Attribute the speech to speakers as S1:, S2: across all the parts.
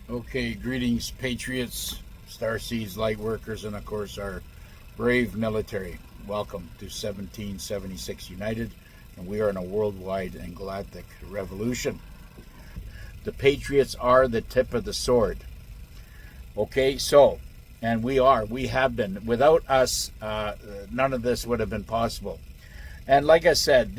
S1: Okay, greetings, patriots, starseeds, light workers, and of course our brave military. Welcome to 1776 United, and we are in a worldwide and galactic revolution. The patriots are the tip of the sword. Okay, so, and we have been. Without us, none of this would have been possible. And like I said,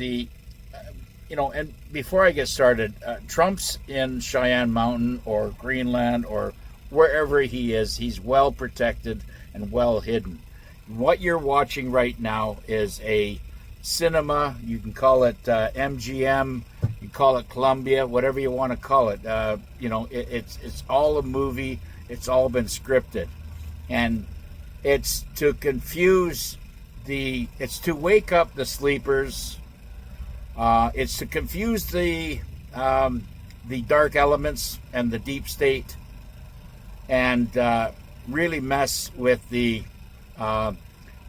S1: and before I get started, Trump's in Cheyenne Mountain or Greenland or wherever he is. He's well protected and well hidden. What you're watching right now is a cinema. You can call it MGM, you can call it Columbia, whatever you want to call it. It's all a movie. It's all been scripted, and it's to confuse it's to wake up the sleepers. It's to confuse the dark elements and the deep state, and really mess with the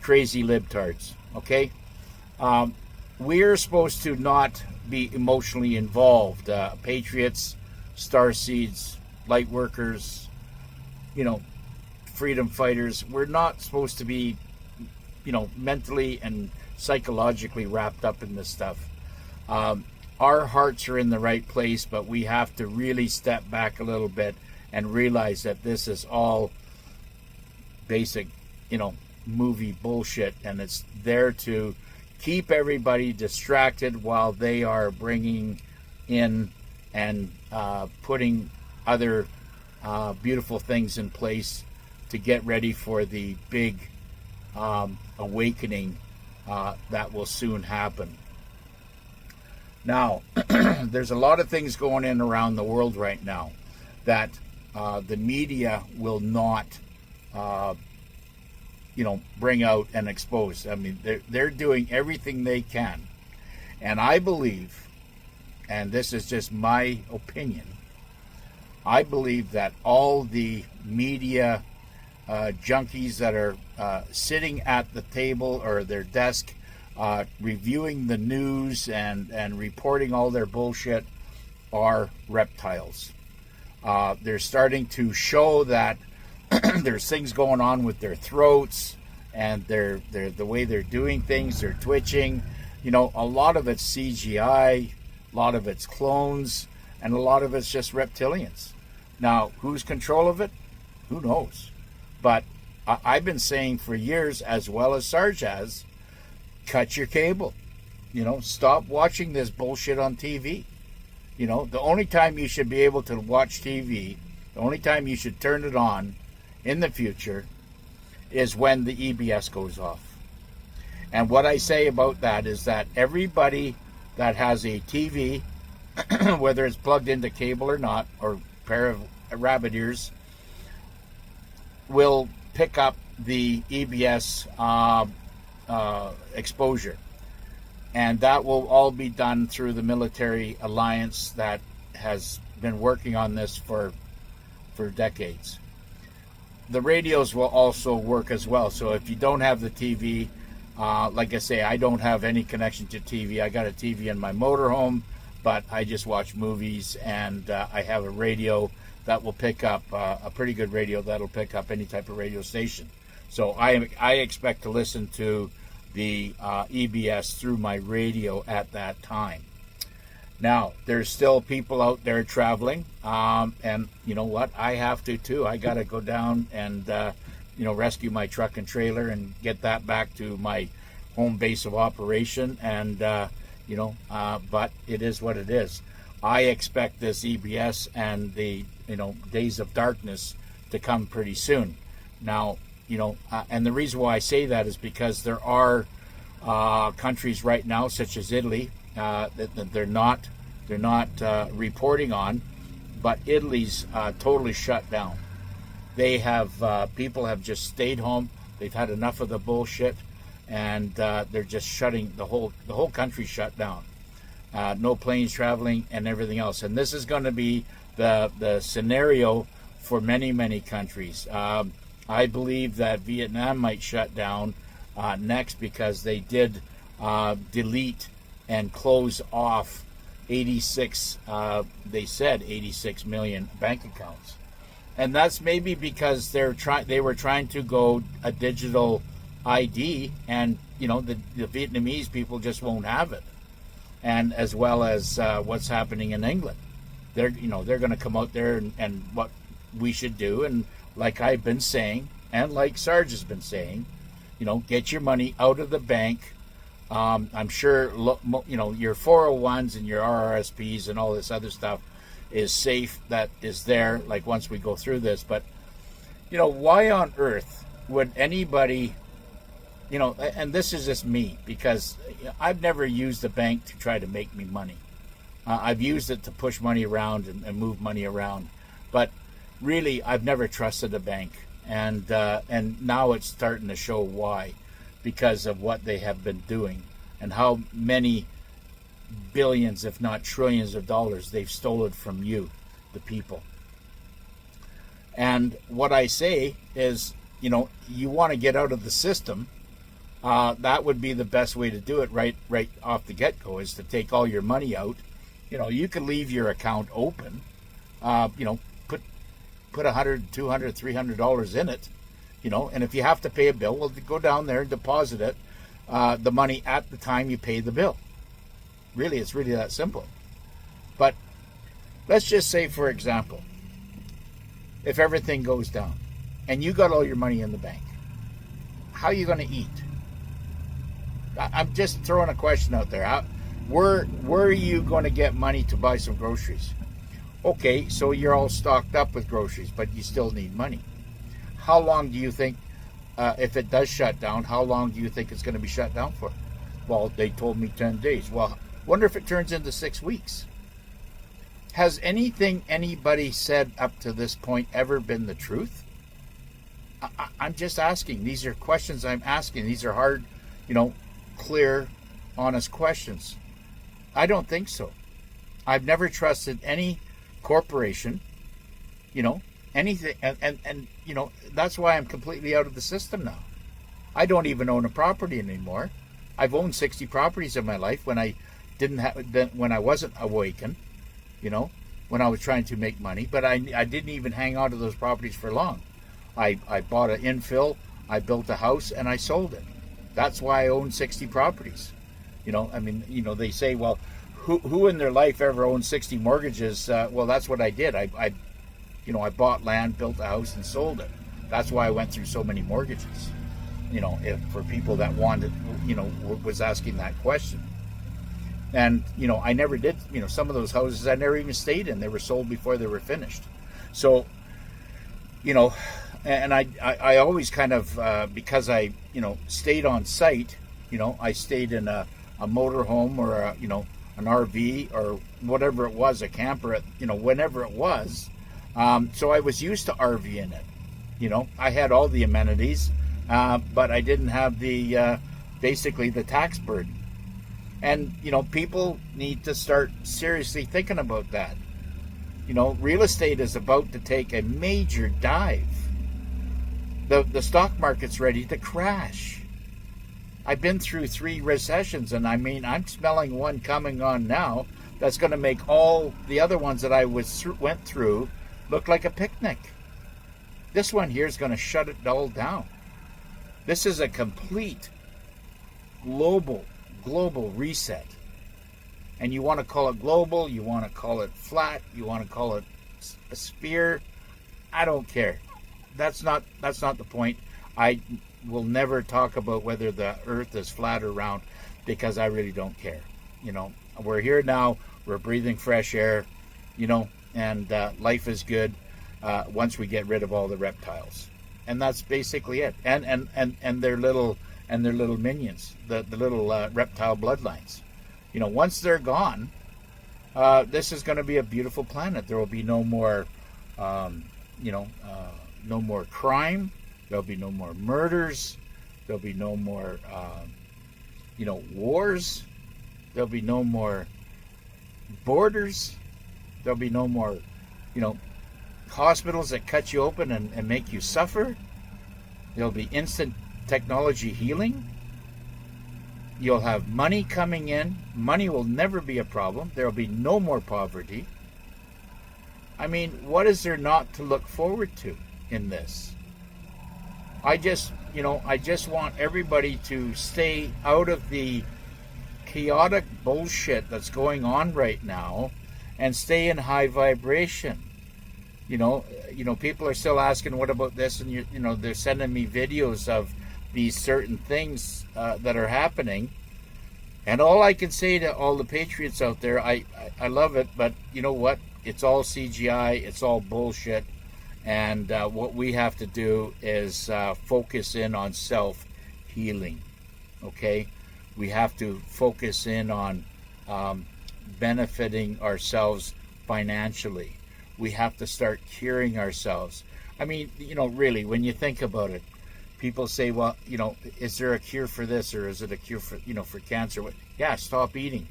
S1: crazy libtards. Okay, we're supposed to not be emotionally involved. Patriots, starseeds, light workers, freedom fighters. We're not supposed to be, mentally and psychologically wrapped up in this stuff. Our hearts are in the right place, but we have to really step back a little bit and realize that this is all basic, movie bullshit, and it's there to keep everybody distracted while they are bringing in and putting other beautiful things in place to get ready for the big awakening that will soon happen. Now, there's a lot of things going in around the world right now that the media will not, bring out and expose. I mean, they're doing everything they can. And I believe, and this is just my opinion, I believe that all the media junkies that are sitting at the table or their desk reviewing the news and reporting all their bullshit are reptiles. They're starting to show that there's things going on with their throats and the way they're doing things. They're twitching. A lot of it's CGI, a lot of it's clones, and a lot of it's just reptilians. Now, who's control of it? Who knows? But I've been saying for years, as well as Sarge has, cut your cable. Stop watching this bullshit on TV. The only time you should be able to watch TV, the only time you should turn it on in the future is when the EBS goes off. And what I say about that is that everybody that has a TV, whether it's plugged into cable or not, or a pair of rabbit ears, will pick up the EBS exposure. And that will all be done through the military alliance that has been working on this for decades. The radios will also work as well. So if you don't have the TV, like I say, I don't have any connection to TV. I got a TV in my motorhome, but I just watch movies, and I have a radio that will pick up, a pretty good radio that'll pick up any type of radio station. So I expect to listen to the EBS through my radio at that time. Now, there's still people out there traveling, and you know what? I have to too. I got to go down and rescue my truck and trailer and get that back to my home base of operation. And but it is what it is. I expect this EBS and the days of darkness to come pretty soon. Now, and the reason why I say that is because there are countries right now, such as Italy, that they're not reporting on, but Italy's totally shut down. They have people have just stayed home. They've had enough of the bullshit, and they're just shutting the whole country shut down. No planes traveling and everything else. And this is going to be the scenario for many countries. I believe that Vietnam might shut down next because they did delete and close off 86, they said 86 million bank accounts. And that's maybe because they were trying to go a digital ID, and the Vietnamese people just won't have it. And as well as what's happening in England, they're going to come out there, and what we should do, and like I've been saying, and like Sarge has been saying, get your money out of the bank. I'm sure your 401s and your RRSPs and all this other stuff is safe. That is there. Like once we go through this, but why on earth would anybody? And this is just me, because I've never used a bank to try to make me money. I've used it to push money around and move money around, but really, I've never trusted a bank, and now it's starting to show why, because of what they have been doing and how many billions, if not trillions of dollars they've stolen from you, the people. And what I say is, you want to get out of the system. That would be the best way to do it right off the get-go, is to take all your money out. You can leave your account open, put $100, $200, $300 in it, and if you have to pay a bill, well, go down there and deposit it, the money at the time you pay the bill. Really, it's really that simple. But let's just say, for example, if everything goes down and you got all your money in the bank, how are you going to eat? I'm just throwing a question out there. Where are you going to get money to buy some groceries? Okay, so you're all stocked up with groceries, but you still need money. How long do you think, if it does shut down, how long do you think it's going to be shut down for? Well, they told me 10 days. Well, wonder if it turns into 6 weeks. Has anything anybody said up to this point ever been the truth? I'm just asking. These are questions I'm asking. These are hard, clear, honest questions. I don't think so. I've never trusted any corporation, anything, and that's why I'm completely out of the system now. I don't even own a property anymore. I've owned 60 properties in my life when I wasn't awakened, when I was trying to make money, but I didn't even hang on to those properties for long. I bought an infill, I built a house, and I sold it. That's why I own 60 properties. They say, well, who in their life ever owned 60 mortgages? Well, that's what I did. I bought land, built a house, and sold it. That's why I went through so many mortgages. For people that wanted, was asking that question. And, I never did, some of those houses I never even stayed in. They were sold before they were finished. So, and I always kind of, because I, stayed on site, I stayed in a motorhome or an RV or whatever it was, a camper, whenever it was. So I was used to RVing it. I had all the amenities, but I didn't have the, basically the tax burden. And, people need to start seriously thinking about that. Real estate is about to take a major dive. The stock market's ready to crash. I've been through 3 recessions, and I'm smelling one coming on now that's going to make all the other ones that I went through look like a picnic. This one here is going to shut it all down. This is a complete global reset. And you want to call it global, you want to call it flat, you want to call it a sphere, I don't care. That's not the point. I will never talk about whether the earth is flat or round, because I really don't care. We're here now, we're breathing fresh air, and life is good once we get rid of all the reptiles. And that's basically it. And their little minions, the little reptile bloodlines. Once they're gone, this is going to be a beautiful planet. There will be no more, no more crime. There'll be no more murders. There'll be no more, wars. There'll be no more borders. There'll be no more, hospitals that cut you open and make you suffer. There'll be instant technology healing. You'll have money coming in. Money will never be a problem. There will be no more poverty. I mean, what is there not to look forward to in this? I just want everybody to stay out of the chaotic bullshit that's going on right now and stay in high vibration. People are still asking, what about this? And they're sending me videos of these certain things that are happening. And all I can say to all the patriots out there, I love it, but you know what? It's all CGI. It's all bullshit. And what we have to do is focus in on self-healing. Okay? We have to focus in on benefiting ourselves financially. We have to start curing ourselves. I mean, really, when you think about it, people say, well, is there a cure for this, or is it a cure for, for cancer? Yeah, stop eating.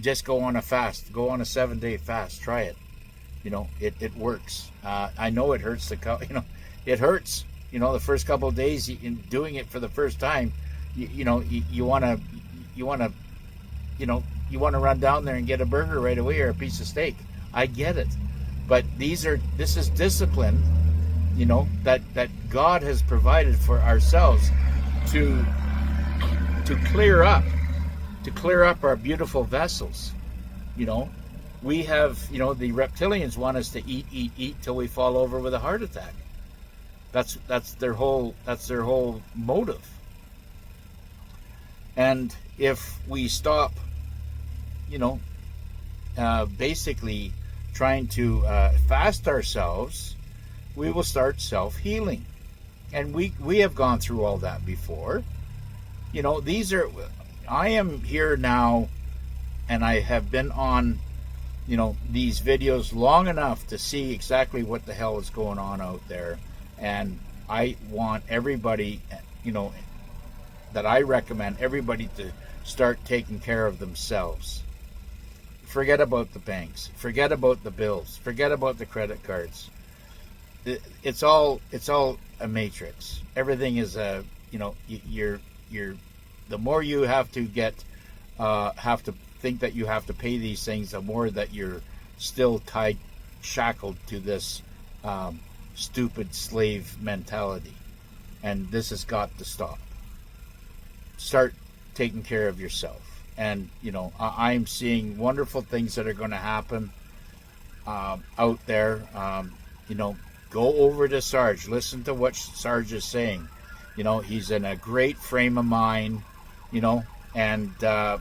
S1: Just go on a fast. Go on a 7-day fast. Try it. It works. I know it hurts it hurts. The first couple of days in doing it for the first time, you want to run down there and get a burger right away or a piece of steak. I get it, but this is discipline, that God has provided for ourselves to clear up our beautiful vessels. We have, the reptilians want us to eat till we fall over with a heart attack. That's their whole motive. And if we stop, basically trying to fast ourselves, we will start self-healing. And we have gone through all that before. I am here now, and I have been on, these videos long enough to see exactly what the hell is going on out there. And I want everybody, that I recommend everybody to start taking care of themselves. Forget about the banks. Forget about the bills. Forget about the credit cards. It's all a matrix. Everything is the more you have to think that you have to pay these things, the more that you're still shackled to this stupid slave mentality. And this has got to stop. Start taking care of yourself. And, I'm seeing wonderful things that are going to happen out there. Go over to Sarge. Listen to what Sarge is saying. He's in a great frame of mind, and, I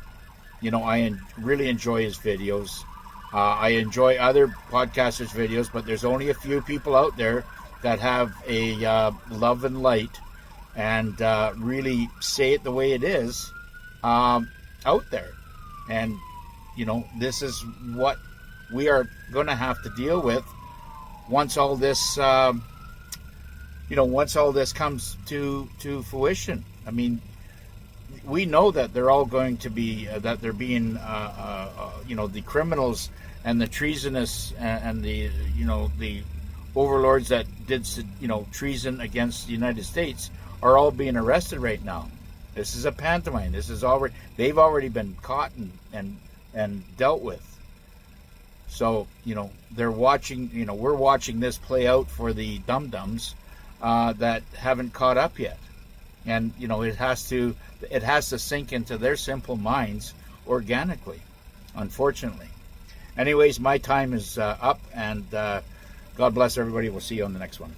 S1: really enjoy his videos. I enjoy other podcasters' videos, but there's only a few people out there that have a love and light and really say it the way it is out there. And, this is what we are going to have to deal with once all this, once all this comes to fruition. I mean, we know that they're all going to be, that they're being, the criminals and the treasonous and the, the overlords that did, treason against the United States are all being arrested right now. This is a pantomime. They've already been caught and dealt with. So, they're watching, we're watching this play out for the dum-dums that haven't caught up yet. And, it has to sink into their simple minds organically, unfortunately. Anyways, my time is up, and God bless everybody. We'll see you on the next one.